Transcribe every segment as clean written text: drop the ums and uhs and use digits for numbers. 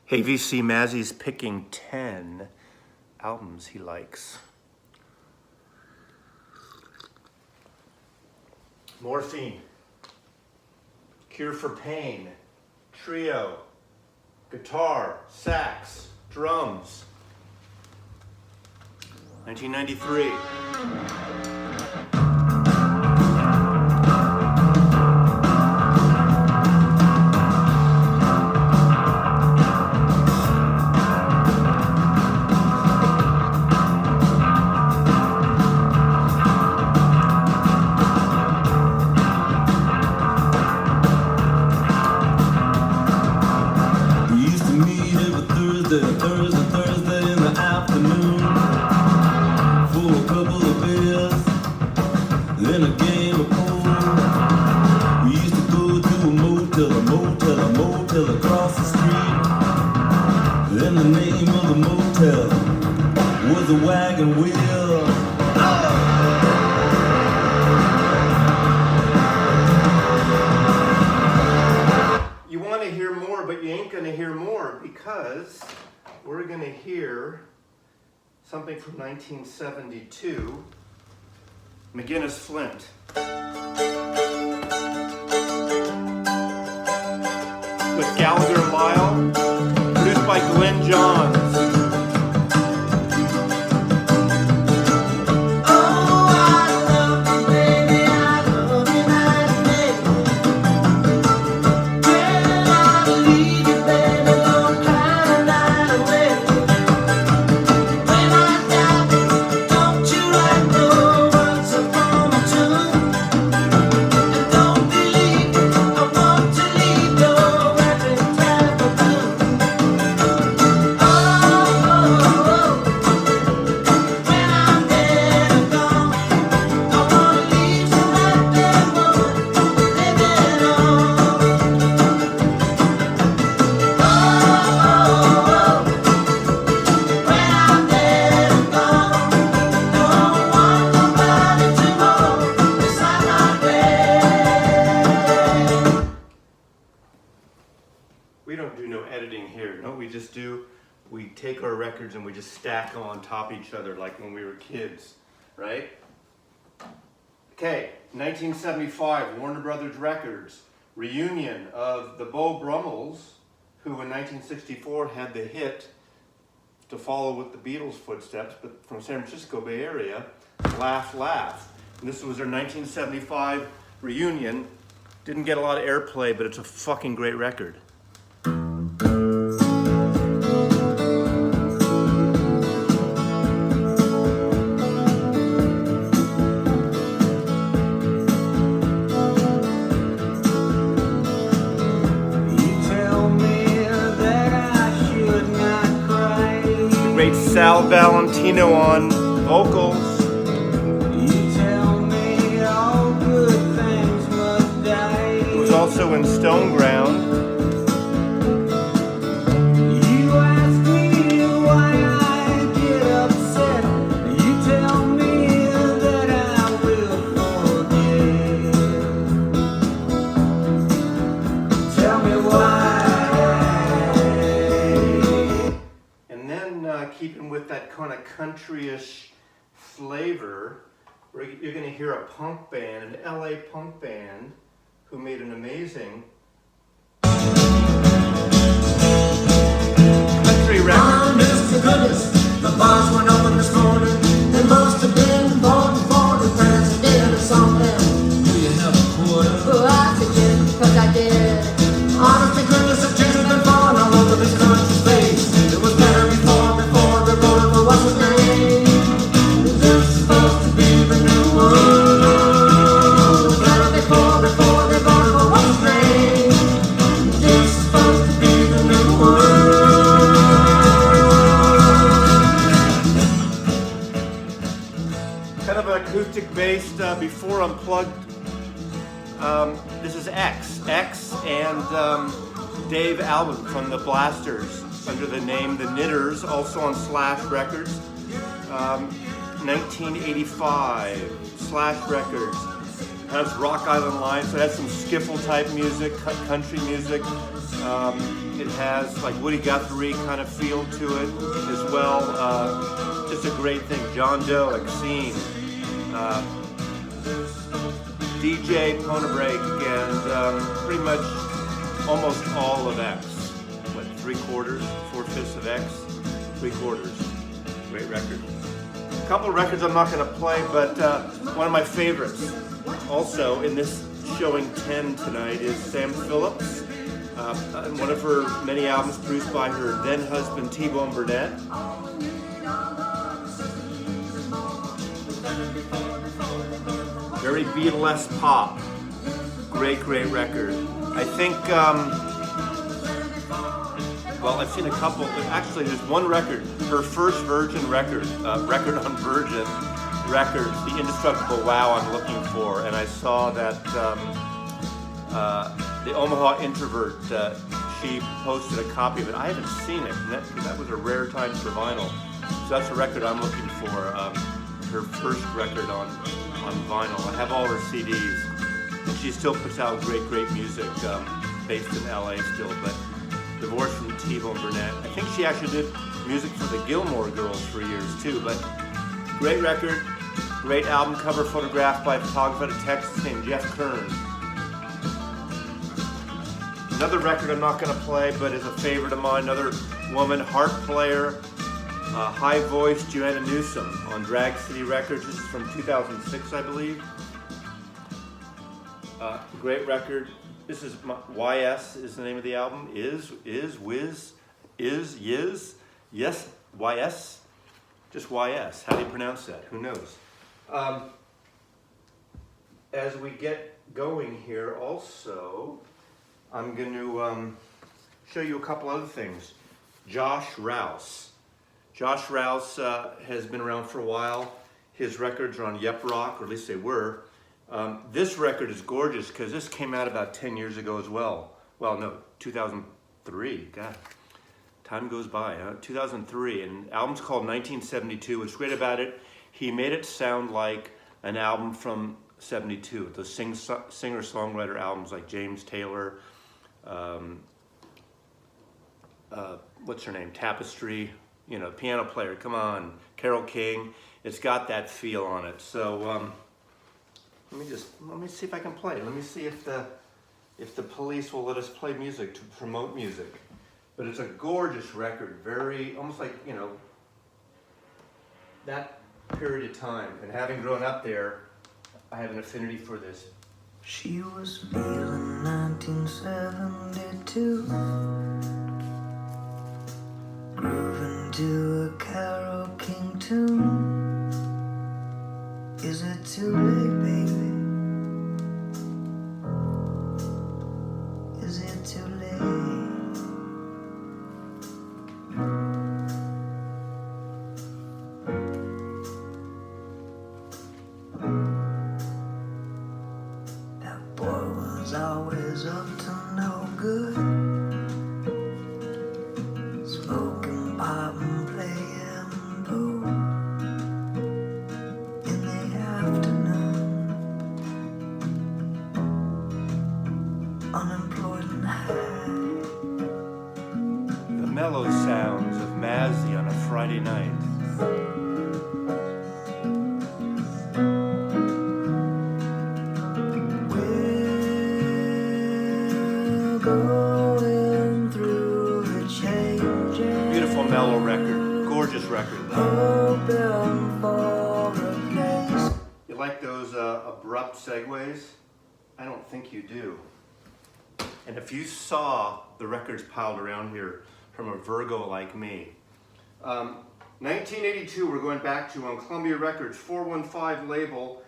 Hey VC, Mazzy's picking 10 albums he likes. Morphine, Cure for Pain, Trio, Guitar, Sax, Drums. 1993. Thursday in the afternoon for a couple of beers, then a game of pool. We used to go to a motel across the street. Then the name of the motel was the Wagon Wheel. You want to hear more, but you ain't going to hear more because we're going to hear something from 1972, McGinnis Flint. With Gallagher and Lyle, produced by Glenn Johns. We don't do no editing here. No, we take our records and we just stack them on top of each other like when we were kids, right? Okay, 1975, Warner Brothers Records, reunion of the Beau Brummels, who in 1964 had the hit to follow with the Beatles' footsteps, but from San Francisco Bay Area, Laugh Laugh. And this was their 1975 reunion. Didn't get a lot of airplay, but it's a fucking great record. Great Sal Valentino on vocals. You tell me all good things must die. It was also in Stoneground. You ask me why I get upset. You tell me that I will forget. Tell me why. Keeping with that kind of countryish flavor, you're going to hear a punk band, an LA punk band, who made an amazing country record. Honest to goodness, the bars went open this morning. They must have been voting for the president or something. Do you have a quarter? Oh, I did, because I did. Honest to goodness, the chicks have been falling all over this country's face. It was better before they voted for what's his name. This is supposed to be the new one. It was better before they voted for what's his name. This is supposed to be the new one. Kind of an acoustic based before Unplugged. This is X and Dave Albin from the Blasters under the name The Knitters, also on Slash Records. 1985, Slash Records. Has Rock Island Line, so it has some skiffle type music, country music. It has like Woody Guthrie kind of feel to it as well. Just a great thing. John Doe, Exene, DJ Ponebreak, and pretty much almost all of X. What, 3/4, 4/5 of X, 3/4. Great record. A couple of records I'm not going to play, but one of my favorites also in this showing 10 tonight is Sam Phillips. One of her many albums produced by her then husband T-Bone Burnett. Very Beatlesque pop. Great, great record. I think, well, I've seen a couple. Actually, there's one record, her first Virgin record, record on Virgin Records, The Indestructible Wow I'm looking for, and I saw that the Omaha Introvert, she posted a copy of it. I haven't seen it, and that was a rare time for vinyl. So that's a record I'm looking for, her first record on vinyl. I have all her CDs, and she still puts out great, great music, based in LA still, but divorced from T-Bone Burnett. I think she actually did music for the Gilmore Girls for years too, but great record, great album cover photographed by a photographer out of Texas named Jeff Kern. Another record I'm not going to play, but is a favorite of mine, another woman, harp player, high voice, Joanna Newsom on Drag City Records. This is from 2006, I believe. Great record. This is YS is the name of the album. Yes, YS? Just YS. How do you pronounce that? Who knows? As we get going here also, I'm going to show you a couple other things. Josh Rouse. Josh Rouse has been around for a while. His records are on Yep Rock, or at least they were. This record is gorgeous because this came out about 10 years ago as well. Well, no, 2003. God, time goes by. 2003, and the album's called 1972. What's great about it, he made it sound like an album from 72. Those singer-songwriter albums like James Taylor, what's her name? Tapestry, you know, piano player, come on, Carole King. It's got that feel on it. So let me see if I can play it. Let me see if the police will let us play music to promote music. But it's a gorgeous record, very, almost like, you know, that period of time. And having grown up there, I have an affinity for this. She was feeling 1972, grooving to a Carole King tune. Is it too late, baby? Is it too late? That boy was always up to no good, smoking pot and playing pool in the afternoon, unemployed and high. The mellow sounds of Mazzy on a Friday night. We're going through the changes, Beautiful mellow record, gorgeous record. hoping for a place. You like those abrupt segues? I don't think you do. And if you saw the records piled around here from a Virgo like me. 1982, we're going back to on Columbia Records, 415 label,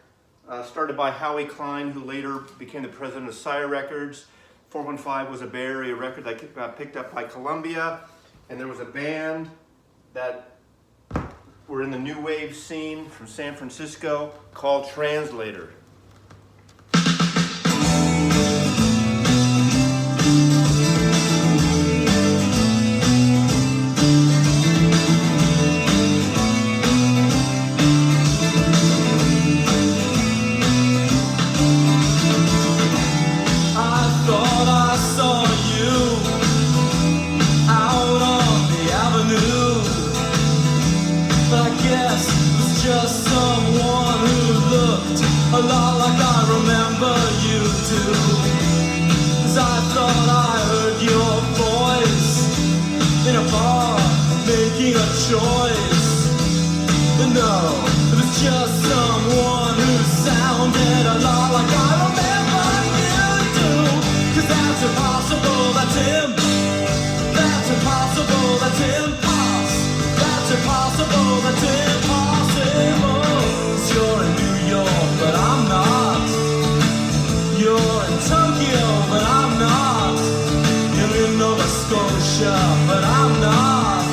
started by Howie Klein, who later became the president of Sire Records. 415 was a Bay Area record that got picked up by Columbia, and there was a band that were in the new wave scene from San Francisco called Translator. I thought I saw you in a bar making a choice. But no, it was just someone who sounded a lot like I remember you do. 'Cause that's impossible, that's him. That's impossible, that's impossible. That's impossible, that's impossible. 'Cause you're in New York, but I'm not. You're in Tokyo, but I'm not. You're in Nova Scotia, but I'm not.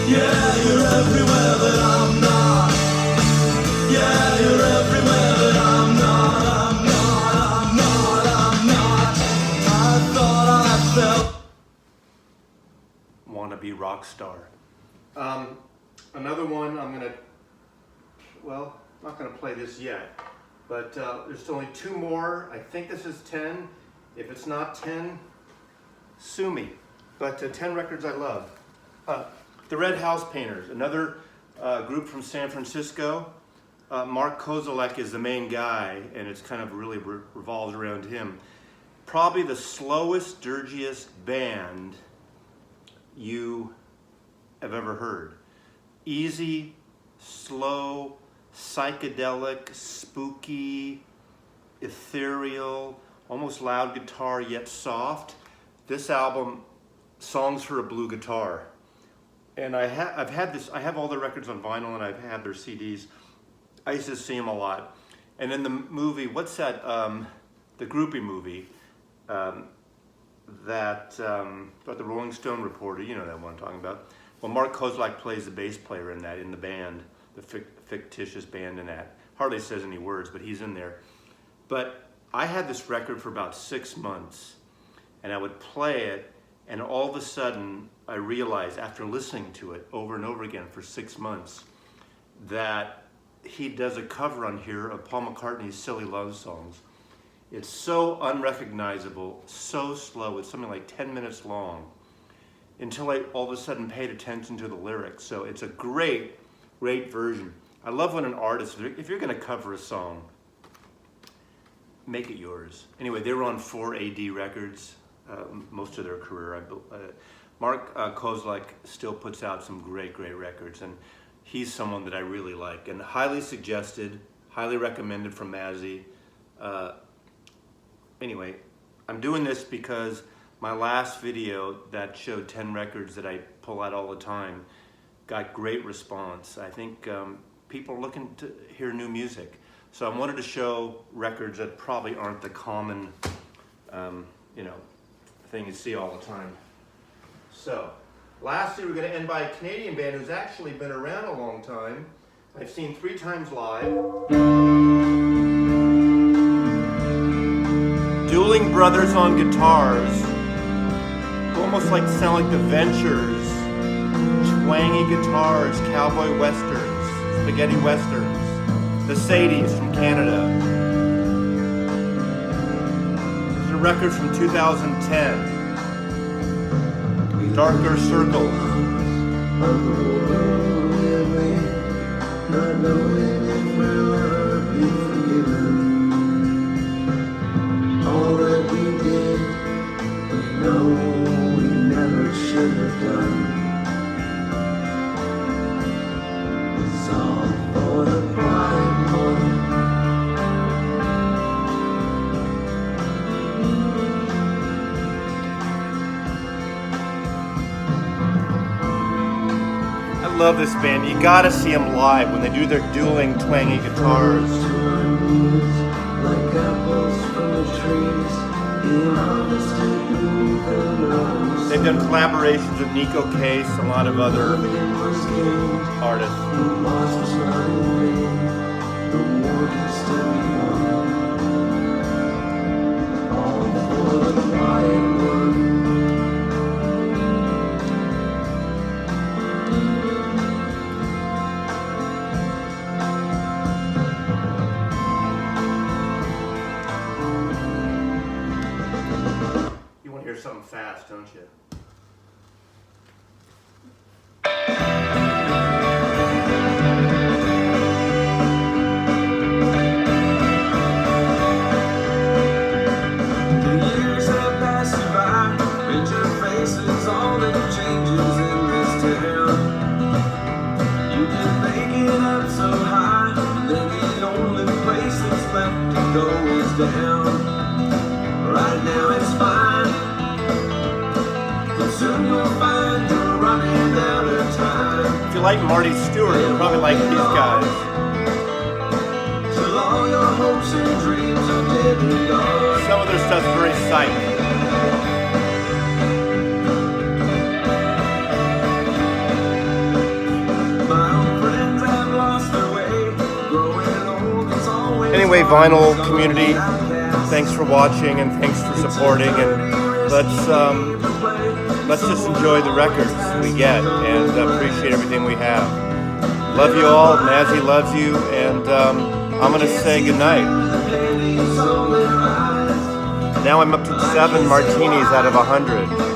Yeah, you're everywhere, but I'm not. Yeah, you're everywhere, but I'm not. I'm not, I'm not, I'm not. I thought I felt. Wannabe rock star. Another one I'm gonna, well, I'm not gonna play this yet, but there's only two more. I think this is 10. If it's not 10, sue me. But 10 records I love. The Red House Painters, another group from San Francisco. Mark Kozolek is the main guy, and it's kind of really revolves around him. Probably the slowest, dirtiest band you have ever heard. Easy, slow, psychedelic, spooky, ethereal, almost loud guitar yet soft. This album, Songs for a Blue Guitar. And I have all the records on vinyl and I've had their CDs. I used to see them a lot. And in the movie, what's that, the Groupie movie, about the Rolling Stone reporter, you know that one I'm talking about. Well, Mark Kozolek plays the bass player in that, in the band, the fictitious band in that. Hardly says any words, but he's in there. But I had this record for about 6 months, and I would play it, and all of a sudden, I realized after listening to it over and over again for 6 months, that he does a cover on here of Paul McCartney's Silly Love Songs. It's so unrecognizable, so slow, it's something like 10 minutes long, until I all of a sudden paid attention to the lyrics. So it's a great, great version. I love when an artist, if you're gonna cover a song, make it yours. Anyway, they were on 4AD Records most of their career. Mark Kozolek still puts out some great, great records, and he's someone that I really like, and highly suggested, highly recommended from Mazzy. Anyway, I'm doing this because my last video that showed 10 records that I pull out all the time got great response. I think people are looking to hear new music. So I wanted to show records that probably aren't the common, thing you see all the time. So, lastly, we're going to end by a Canadian band who's actually been around a long time. I've seen 3 times live. Dueling brothers on guitars, who almost like sound like the Ventures. Twangy guitars, cowboy westerns, spaghetti westerns. The Sadies from Canada. This is a record from 2010. Darker Circles. Not knowing if we'll ever be forgiven. All that we did, we know we never should have done. It's all for the pride one. I love this band. You gotta see them live when they do their dueling twangy guitars. They've done collaborations with Nico Case, a lot of other artists. You want to hear something fast, don't you? The years have passed you by, picture faces, all that changes. you like Marty Stewart, you'll probably like these guys. Till all your hopes and dreams are dead and gone. Some of their stuff's very psych. Anyway, vinyl community, thanks for watching and thanks for supporting, and let's just enjoy the records we get and appreciate everything we have. Love you all. Mazzy loves you, and I'm gonna say goodnight. Now I'm up to 7 martinis out of 100.